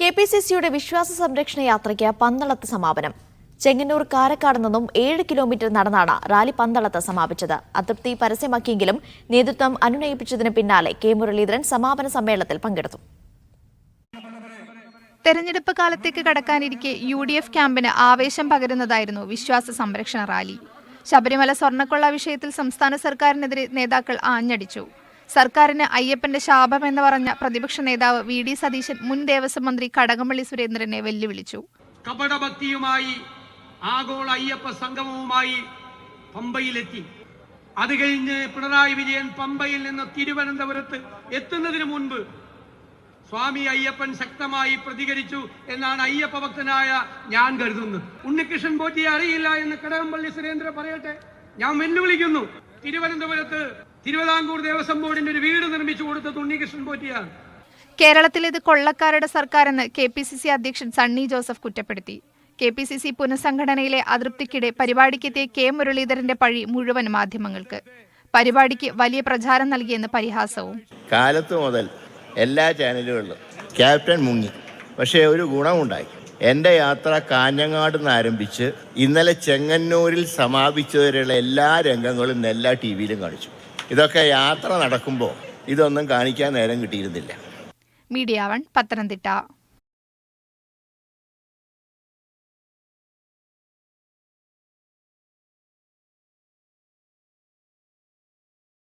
കെപിസിസിയുടെ വിശ്വാസ സംരക്ഷണ യാത്രയ്ക്ക് പന്തളത്ത് സമാപനം. ചെങ്ങന്നൂർ കാരക്കാട് നിന്നും 7 കിലോമീറ്റർ നടന്നാണ് റാലി പന്തളത്ത് സമാപിച്ചത്. അതൃപ്തി പരസ്യമാക്കിയെങ്കിലും നേതൃത്വം അനുനയിപ്പിച്ചതിന് പിന്നാലെ കെ മുരളീധരൻ സമാപന സമ്മേളനത്തിൽ പങ്കെടുത്തു. തെരഞ്ഞെടുപ്പ് കാലത്തേക്ക് കടക്കാനിരിക്കെ UDF ക്യാമ്പിന് ആവേശം പകരുന്നതായിരുന്നു വിശ്വാസ സംരക്ഷണ റാലി. ശബരിമല സ്വർണ്ണക്കൊള്ള വിഷയത്തിൽ സംസ്ഥാന സർക്കാരിനെതിരെ നേതാക്കൾ ആഞ്ഞടിച്ചു. സർക്കാരിന് അയ്യപ്പന്റെ ശാപം എന്ന് പറഞ്ഞ പ്രതിപക്ഷ നേതാവ് VD സതീശൻ മുൻ ദേവസ്വം മന്ത്രി കടകംപള്ളി സുരേന്ദ്രനെ വെല്ലുവിളിച്ചു. കപടഭക്തിയുമായി ആഗോള അയ്യപ്പ സംഗമവുമായി പമ്പയിലെത്തി. അത് കഴിഞ്ഞ് പിണറായി വിജയൻ പമ്പയിൽ നിന്ന് തിരുവനന്തപുരത്ത് എത്തുന്നതിന് മുൻപ് സ്വാമി അയ്യപ്പൻ ശക്തമായി പ്രതികരിച്ചു എന്നാണ് അയ്യപ്പ ഭക്തനായ ഞാൻ കരുതുന്നത്. ഉണ്ണികൃഷ്ണൻ പോറ്റിയെ അറിയില്ല എന്ന് കടകംപള്ളി സുരേന്ദ്രൻ പറയട്ടെ. ഞാൻ വെല്ലുവിളിക്കുന്നു. തിരുവനന്തപുരത്ത് തിരുവിതാംകൂർ ദേവസ്വം ബോർഡിന്റെ ഒരു വീട് നിർമ്മിച്ചു കൊടുത്തത് ഉണ്ണികൃഷ്ണൻ പോറ്റിയാണ്. കേരളത്തിലേത് കൊള്ളക്കാരുടെ സർക്കാരെന്ന് KPCC അധ്യക്ഷൻ സണ്ണി ജോസഫ് കുറ്റപ്പെടുത്തി. KPCC പുനഃസംഘടനയിലെ അതൃപ്തിക്കിടെ പരിപാടിക്കെത്തിയ കെ മുരളീധരന്റെ പഴി മുഴുവൻ മാധ്യമങ്ങൾക്ക്. പരിപാടിക്ക് വലിയ പ്രചാരം നൽകിയെന്ന് പരിഹാസവും. കാലത്ത് മുതൽ എല്ലാ ചാനലുകളിലും ക്യാപ്റ്റൻ മുങ്ങി. പക്ഷേ ഒരു ഗുണമുണ്ടായി. എൻ്റെ യാത്ര കാഞ്ഞങ്ങാട് നിന്ന് ആരംഭിച്ച് ഇന്നലെ ചെങ്ങന്നൂരിൽ സമാപിച്ചവരെയുള്ള എല്ലാ രംഗങ്ങളും എല്ലാ TV-യിലും കാണിച്ചു. ഇതൊക്കെ യാത്ര നടക്കുമ്പോൾ ഇതൊന്നും കാണിക്കാൻ നേരം കിട്ടിയിരുന്നില്ല. മീഡിയ 1 പത്തനംതിട്ട.